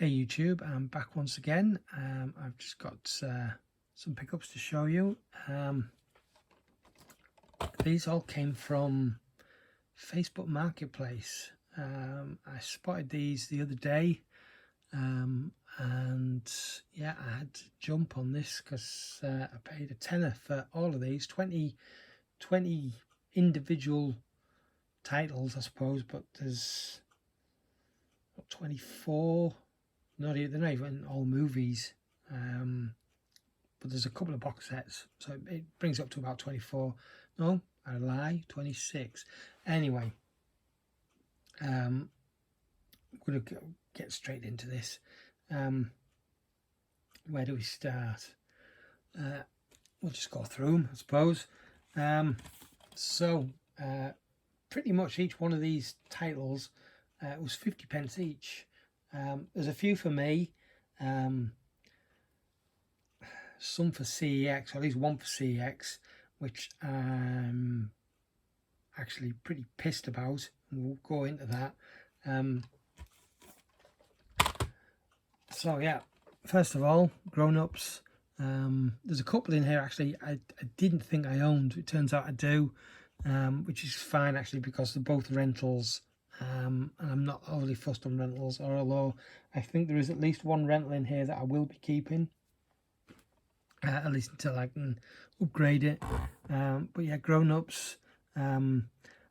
Hey YouTube, I'm back once again. I've just got some pickups to show you. These all came from Facebook Marketplace. I spotted these the other day, and yeah, I had to jump on this because I paid a tenner for all of these, 20 individual titles, I suppose, but there's 24. They're not even all movies, but there's a couple of box sets, so it brings up to about 24. No, I lie, 26. Anyway, I'm going to get straight into this. Where do we start? We'll just go through them, I suppose. Pretty much each one of these titles was 50p each. There's a few for me, some for CEX, or at least one for CEX, which I'm actually pretty pissed about. We'll go into that. So yeah, first of all, grown-ups. There's a couple in here actually I didn't think I owned. It turns out I do, which is fine actually, because they're both rentals. And I'm not overly fussed on rentals, or although I think there is at least one rental in here that I will be keeping, at least until I can upgrade it. But yeah, grown-ups. I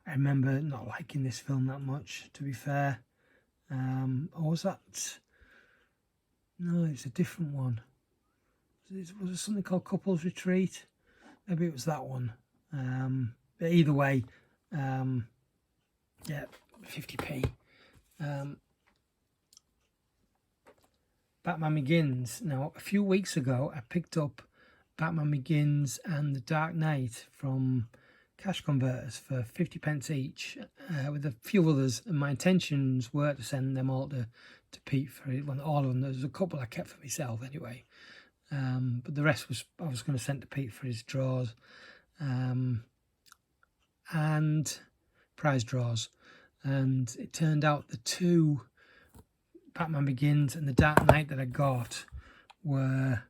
remember not liking this film that much, to be fair. Or was that? No, it's a different one. Was it something called Couples Retreat? Maybe it was that one. But either way, yeah, 50p. Batman Begins. Now, a few weeks ago, I picked up Batman Begins and The Dark Knight from Cash Converters for 50p each, with a few others, and my intentions were to send them all to Pete for it. Well, all of them. There's a couple I kept for myself anyway, but the rest I was going to send to Pete for his draws, and prize draws. And it turned out the two Batman Begins and The Dark Knight that I got were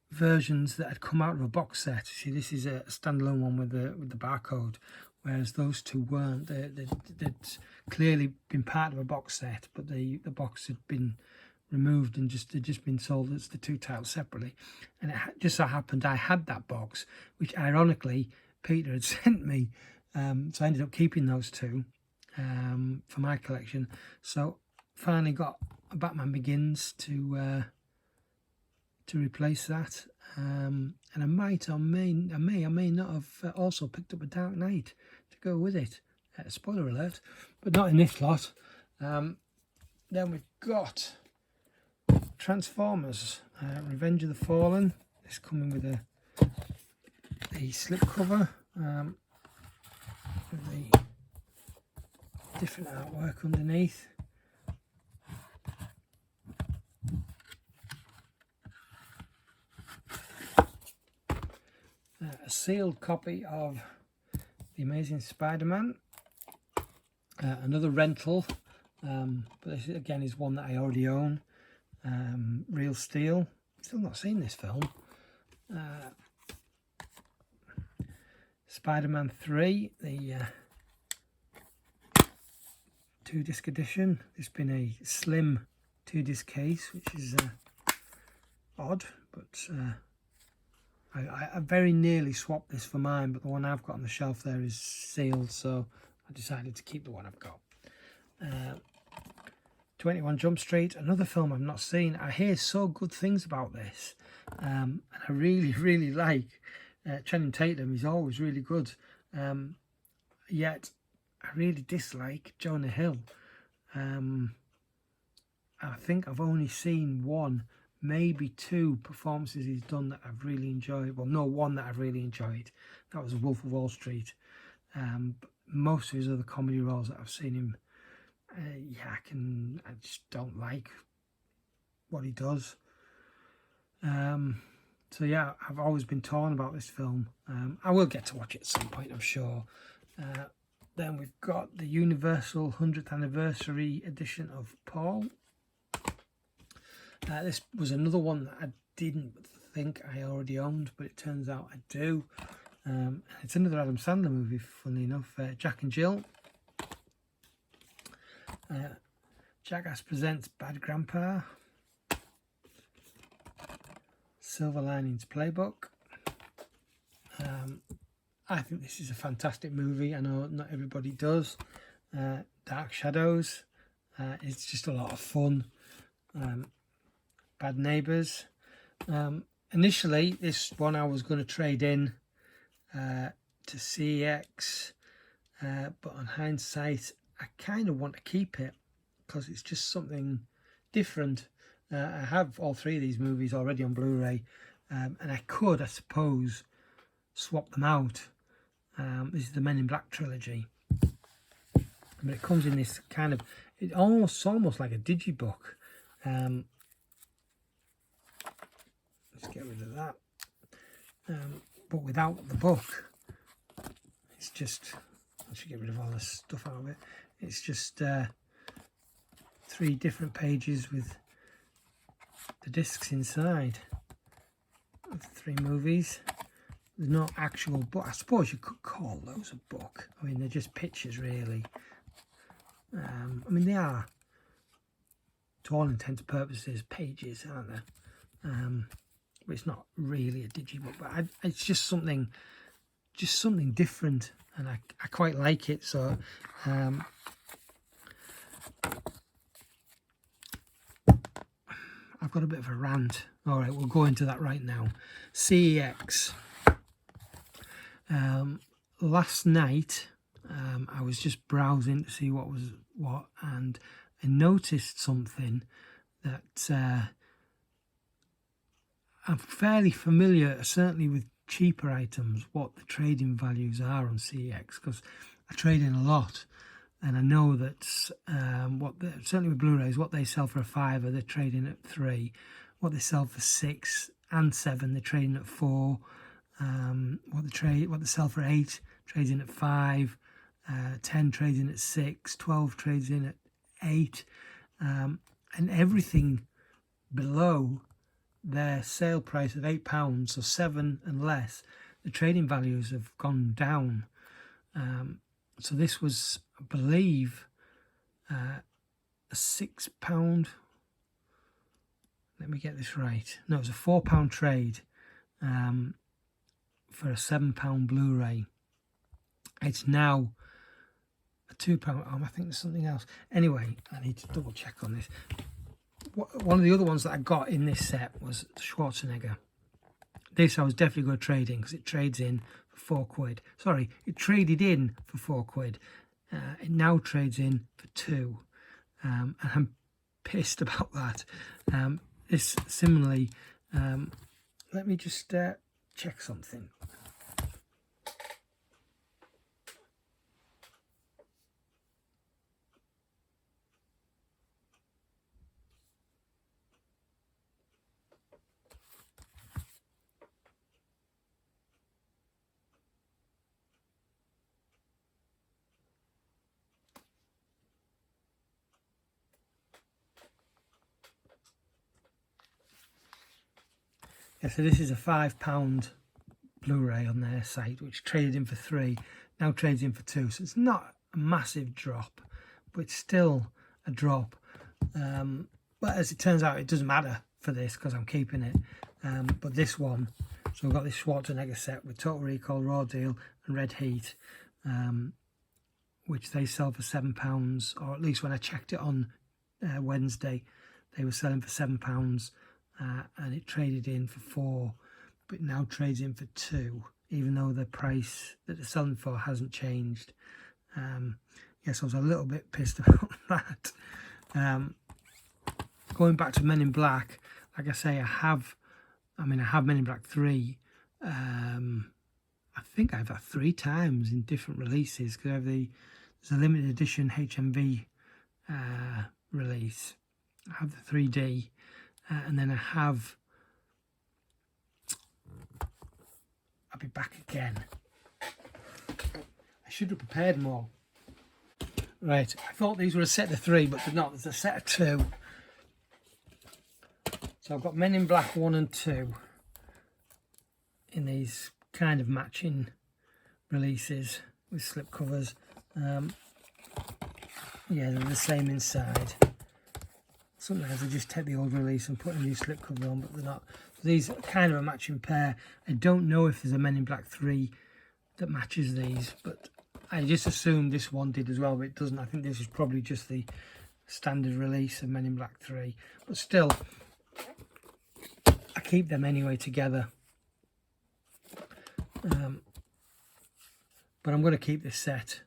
versions that had come out of a box set. See, this is a standalone one with the barcode, whereas those two weren't. They'd clearly been part of a box set, but the box had been removed and they'd just been sold as the two titles separately. And it just so happened I had that box, which ironically Peter had sent me. So I ended up keeping those two for my collection. So finally got a Batman Begins to replace that, and I might or may not have also picked up a Dark Knight to go with it. Spoiler alert, but not in this lot. Then we've got Transformers, Revenge of the Fallen. It's coming with a slipcover. With the different artwork underneath. A sealed copy of The Amazing Spider-Man. Another rental, but this again is one that I already own. Real Steel. Still not seen this film. Spider-Man 3, the 2-disc edition. It's been a slim 2-disc case, which is odd, but I very nearly swapped this for mine, but the one I've got on the shelf there is sealed, so I decided to keep the one I've got. 21 Jump Street, another film I've not seen. I hear so good things about this, and I really like Channing Tatum. He's always really good, yet I really dislike Jonah Hill. I think I've only seen one, maybe two performances he's done that I've really enjoyed. Well, no, one that I've really enjoyed. That was Wolf of Wall Street. But most of his other comedy roles that I've seen him, yeah, I just don't like what he does. So yeah, I've always been torn about this film. I will get to watch it at some point, I'm sure. Then we've got the Universal 100th Anniversary edition of Paul. This was another one that I didn't think I already owned, but it turns out I do. It's another Adam Sandler movie, funnily enough, Jack and Jill. Jackass Presents Bad Grandpa. Silver Linings Playbook. I think this is a fantastic movie. I know not everybody does. Dark Shadows. It's just a lot of fun. Bad Neighbours. Initially, this one I was going to trade in to CEX, but on hindsight, I kind of want to keep it because it's just something different. I have all three of these movies already on Blu-ray, and I could, I suppose, swap them out. This is the Men in Black trilogy, but it comes in this kind of, it's almost like a digibook. Let's get rid of that. But without the book, it's just, I should get rid of all this stuff out of it. It's just 3 different pages with the discs inside. 3 movies. There's no actual book. I suppose you could call those a book. I mean, they're just pictures, really. I mean, they are, to all intents and purposes, pages, aren't they? But it's not really a digibook. But it's just something different, and I quite like it. So I've got a bit of a rant. All right, we'll go into that right now. CEX. Last night, I was just browsing to see what was what, and I noticed something that I'm fairly familiar, certainly with cheaper items, what the trading values are on CEX, because I trade in a lot, and I know that certainly with Blu-rays, what they sell for a £5, they're trading at 3. What they sell for 6 and 7, they're trading at 4. What they sell for 8, trades in at 5. 10 trades in at 6. 12 trades in at 8. And everything below their sale price of £8, so 7 and less, the trading values have gone down. So this was, I believe, a £6. Let me get this right. No, it was a £4 trade for a £7 Blu-ray. It's now a £2. Oh, I think there's something else. Anyway, I need to double check on this. One of the other ones that I got in this set was Schwarzenegger. This I was definitely going to trade in because it trades in for £4. Sorry, it traded in for £4. It now trades in for 2. And I'm pissed about that. This similarly, let me just check something. Yeah, so this is a £5 Blu-ray on their site, which traded in for 3, now trades in for 2. So it's not a massive drop, but it's still a drop. But as it turns out, it doesn't matter for this because I'm keeping it. But this one, so we've got this Schwarzenegger set with Total Recall, Raw Deal and Red Heat, which they sell for £7, or at least when I checked it on Wednesday, they were selling for £7. And it traded in for 4, but now trades in for 2, even though the price that they're selling for hasn't changed. Yes, I was a little bit pissed about that. Going back to Men in Black, like I say, I have Men in Black 3. I think I've had 3 times in different releases, because there's a limited edition HMV release. I have the 3D. And then I'll be back again. I should have prepared more. Right, I thought these were a set of 3, but they're not. There's a set of 2. So I've got Men in Black 1 and 2 in these kind of matching releases with slipcovers. Yeah, they're the same inside. Sometimes I just take the old release and put a new slipcover on, but they're not. These are kind of a matching pair. I don't know if there's a Men in Black 3 that matches these, but I just assume this one did as well, but it doesn't. I think this is probably just the standard release of Men in Black 3. But still, I keep them anyway together. But I'm going to keep this set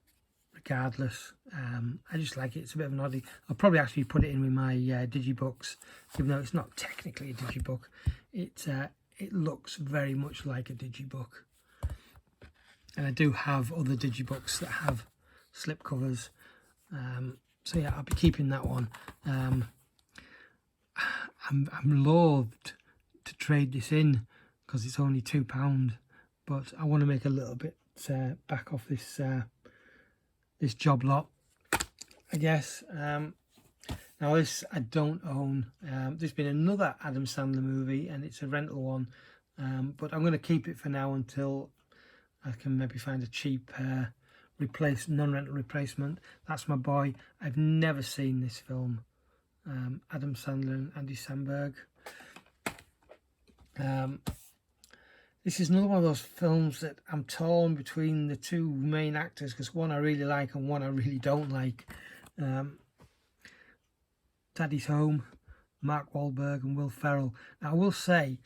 regardless. I just like it. It's a bit of an oddie. I'll probably actually put it in with my digibooks, even though it's not technically a digibook. It looks very much like a digibook. And I do have other digibooks that have slipcovers. So yeah, I'll be keeping that one. I'm loathed to trade this in because it's only £2, but I want to make a little bit back off this this job lot, I guess. Now this I don't own. There's been another Adam Sandler movie and it's a rental one, but I'm going to keep it for now until I can maybe find a cheap non-rental replacement. That's My Boy. I've never seen this film. Adam Sandler and Andy Samberg. This is another one of those films that I'm torn between the two main actors, because one I really like and one I really don't like. Daddy's Home, Mark Wahlberg and Will Ferrell. Now I will say,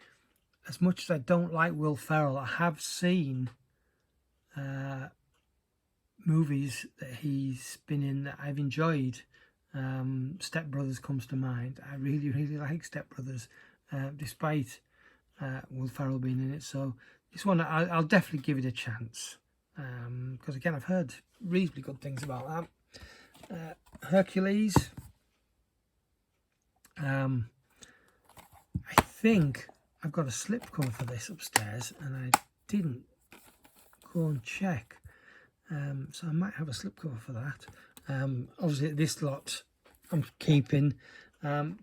as much as I don't like Will Ferrell, I have seen movies that he's been in that I've enjoyed. Step Brothers comes to mind. I really like Step Brothers, despite Will Ferrell being in it. So this one I'll definitely give it a chance, because again I've heard reasonably good things about that. Hercules, I think I've got a slipcover for this upstairs and I didn't go and check, so I might have a slipcover for that. Obviously this lot I'm keeping.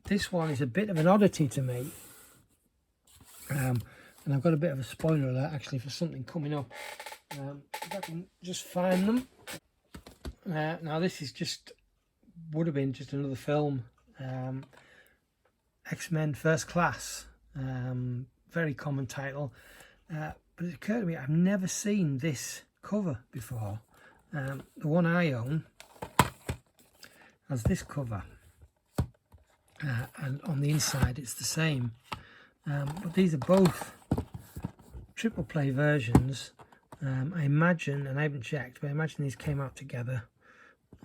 This one is a bit of an oddity to me. And I've got a bit of a spoiler alert actually for something coming up. If I can just find them. Now this is would have been just another film. X-Men First Class. Very common title. But it occurred to me I've never seen this cover before. The one I own has this cover. And on the inside it's the same. But these are both triple play versions. I imagine, and I haven't checked, but I imagine these came out together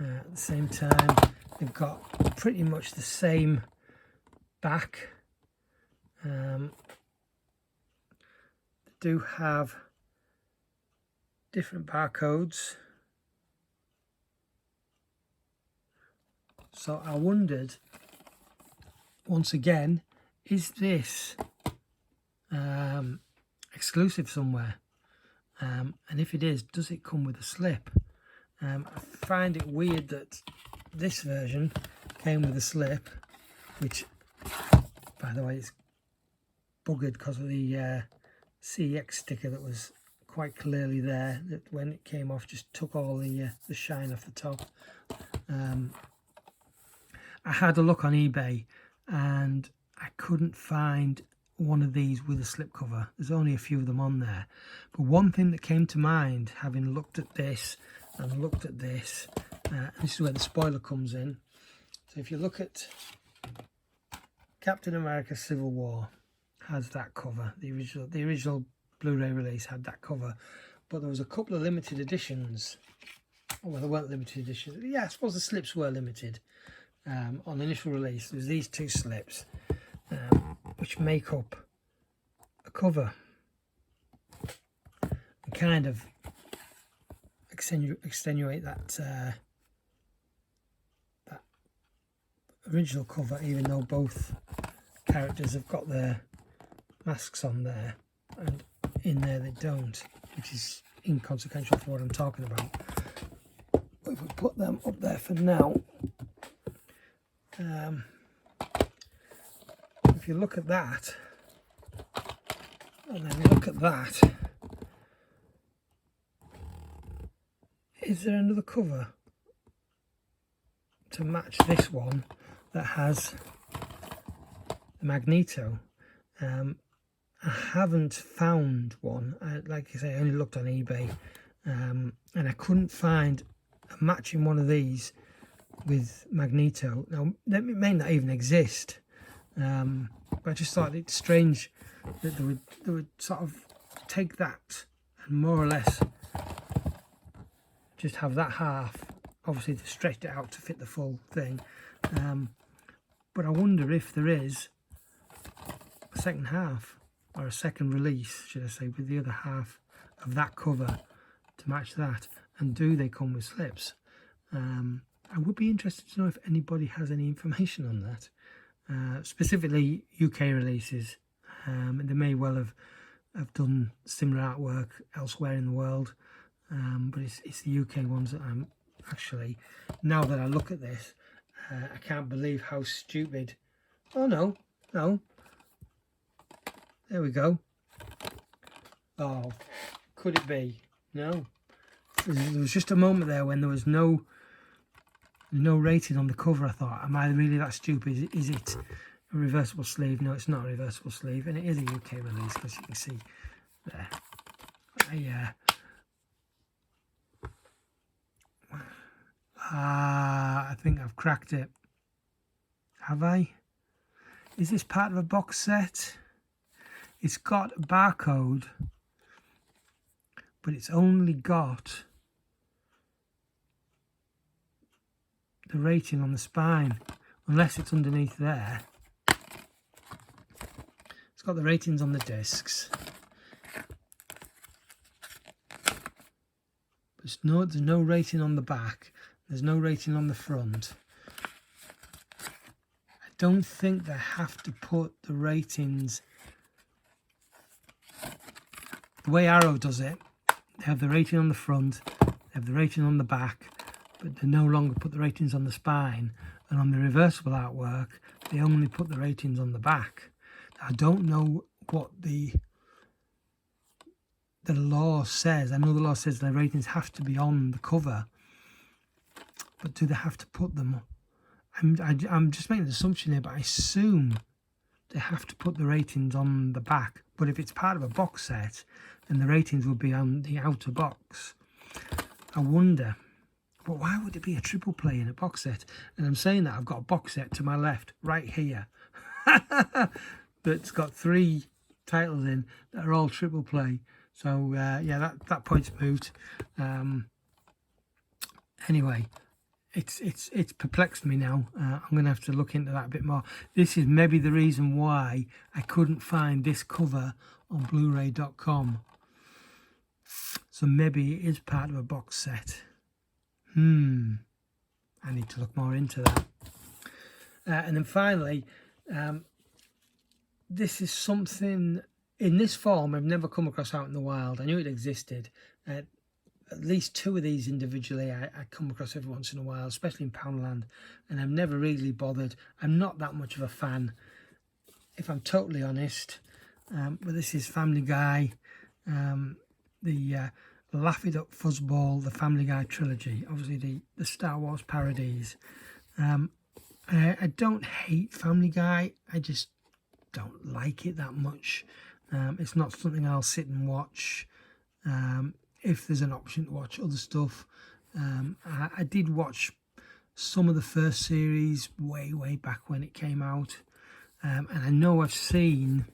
at the same time. They've got pretty much the same back. They do have different barcodes. So I wondered, once again, is this exclusive somewhere? And if it is, does it come with a slip? I find it weird that this version came with a slip, which, by the way, is buggered because of the CEX sticker that was quite clearly there, that when it came off just took all the shine off the top. I had a look on eBay and I couldn't find one of these with a slipcover. There's only a few of them on there. But one thing that came to mind, having looked at this and looked at this, this is where the spoiler comes in. So if you look at Captain America Civil War, has that cover. The original Blu-ray release had that cover. But there was a couple of limited editions. Well, they weren't limited editions. Yeah, I suppose the slips were limited. On the initial release, there's these two slips, which make up a cover and kind of extenuate that that original cover, even though both characters have got their masks on there, and in there they don't, which is inconsequential for what I'm talking about. But if we put them up there for now, if you look at that, and then you look at that, is there another cover to match this one that has the magneto? I haven't found one. Like I say, I only looked on eBay, and I couldn't find a matching one of these with magneto. Now, it may not even exist, but I just thought it's strange that they would sort of take that and more or less just have that half. Obviously, they stretched it out to fit the full thing, but I wonder if there is a second half, or a second release, should I say, with the other half of that cover to match that, and do they come with slips? I would be interested to know if anybody has any information on that, specifically UK releases. They may well have done similar artwork elsewhere in the world, but it's the UK ones that I'm actually, now that I look at this, I can't believe how stupid. Oh no, there we go. Oh, could it be? No. There was just a moment there when there was no rating on the cover. I thought, am I really that stupid? Is it a reversible sleeve? No, it's not a reversible sleeve, and it is a UK release, because you can see there. I think I've cracked it. Have I? Is this part of a box set? It's got a barcode, but it's only got the rating on the spine, unless it's underneath there. It's got the ratings on the discs. There's no rating on the back. There's no rating on the front. I don't think they have to put the ratings. The way Arrow does it, they have the rating on the front, they have the rating on the back, but they no longer put the ratings on the spine. And on the reversible artwork, they only put the ratings on the back. Now, I don't know what the law says. I know the law says the ratings have to be on the cover, but do they have to put them? I'm just making an assumption here, but I assume they have to put the ratings on the back. But if it's part of a box set, then the ratings will be on the outer box. I wonder, but why would it be a triple play in a box set? And I'm saying that I've got a box set to my left, right here, that's got 3 titles in that are all triple play. So yeah, that point's moved. Anyway, it's perplexed me now. I'm going to have to look into that a bit more. This is maybe the reason why I couldn't find this cover on Blu-ray.com. So maybe it is part of a box set. I need to look more into that. And then finally, this is something in this form I've never come across out in the wild. I knew it existed. At least 2 of these individually I come across every once in a while, especially in Poundland, and I've never really bothered. I'm not that much of a fan, if I'm totally honest. But this is Family Guy, the Laugh It Up Fuzzball, the Family Guy trilogy, obviously the Star Wars parodies. I don't hate Family Guy, I just don't like it that much. It's not something I'll sit and watch. If there's an option to watch other stuff. I did watch some of the first series way back when it came out, and I know I've seen,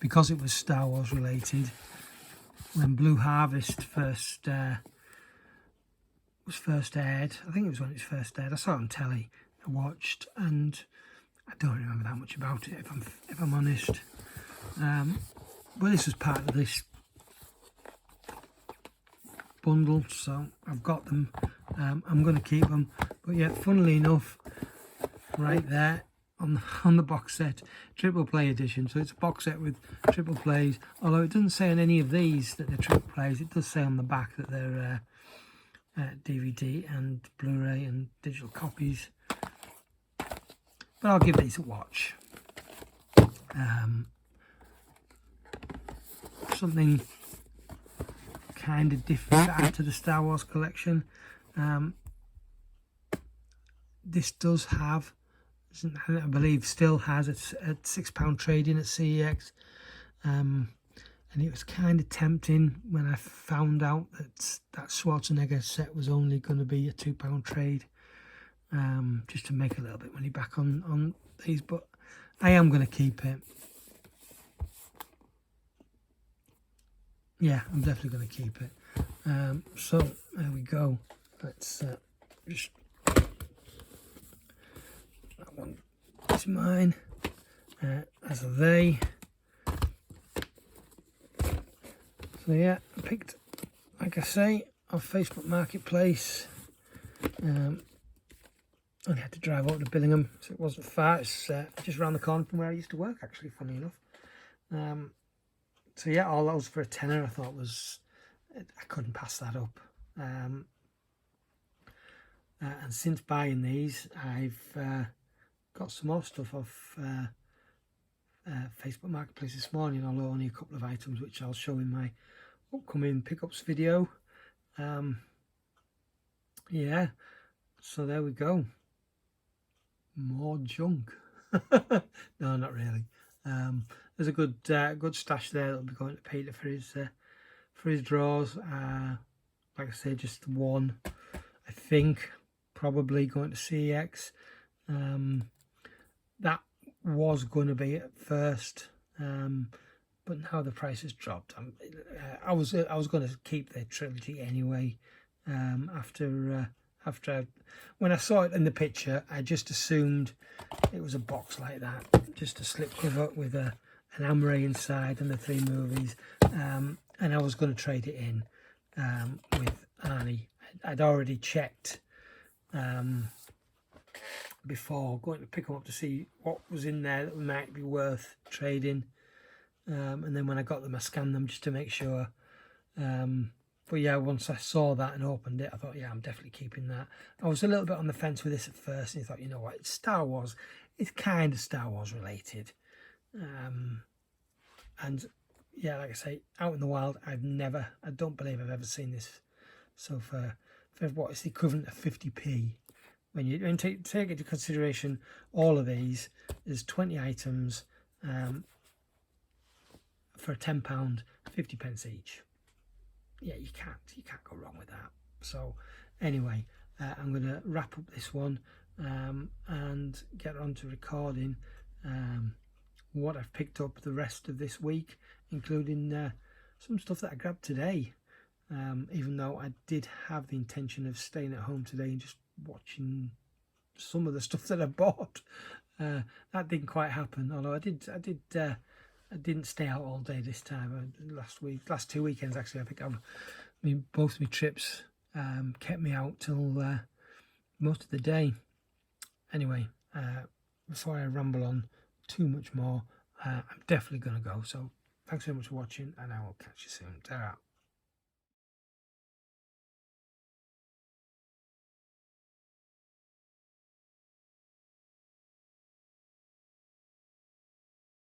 because it was Star Wars related, when Blue Harvest was first aired. I think it was when it was first aired. I saw it on telly, I watched, and I don't remember that much about it, if I'm honest. But this was part of this bundle, so I've got them. I'm going to keep them. But yeah, funnily enough, right there on the box set, triple play edition. So it's a box set with triple plays. Although it doesn't say on any of these that they're triple plays, it does say on the back that they're DVD and Blu-ray and digital copies. But I'll give these a watch. Something kind of different to add to the Star Wars collection. This does have, I believe still has, it's at £6 trading at CEX, and it was kind of tempting when I found out that Schwarzenegger set was only going to be a £2 trade, just to make a little bit of money back on these, but I am going to keep it. Yeah, I'm definitely going to keep it. So there we go. Let's just, that one is mine, as are they. So yeah, I picked, like I say, off Facebook Marketplace. I had to drive over to Billingham, so it wasn't far. It's just around the corner from where I used to work, actually, funny enough. So yeah, all those for a tenner, I thought I couldn't pass that up. And since buying these, I've got some more stuff off Facebook Marketplace this morning, although only a couple of items, which I'll show in my upcoming pickups video. Yeah, so there we go. More junk. No, not really. There's a good stash there that'll be going to Peter for his drawers. Like I say, just one, I think, probably going to CEX. That was going to be at first, but now the price has dropped. I was going to keep the trilogy anyway. After when I saw it in the picture, I just assumed it was a box like that, just a slipcover with an Amray inside and the 3 movies, and I was going to trade it in with Arnie. I'd already checked before going to pick them up to see what was in there that might be worth trading, and then when I got them, I scanned them just to make sure. But yeah, once I saw that and opened it, I thought, yeah, I'm definitely keeping that. I was a little bit on the fence with this at first, and I thought, you know what, it's Star Wars. It's kind of Star Wars related. And yeah, like I say, out in the wild, I don't believe I've ever seen this. So for what is the equivalent of 50p, when you take into consideration all of these, there's 20 items for £10, 50 pence each. Yeah, you can't go wrong with that. So anyway, I'm going to wrap up this one and get on to recording what I've picked up the rest of this week, including some stuff that I grabbed today, even though I did have the intention of staying at home today and just watching some of the stuff that I bought. That didn't quite happen, although I didn't stay out all day this time. Last 2 weekends actually, I think both of my trips kept me out till most of the day. Anyway, before I ramble on too much more, I'm definitely going to go. So thanks very much for watching, and I will catch you soon. Ta-ra.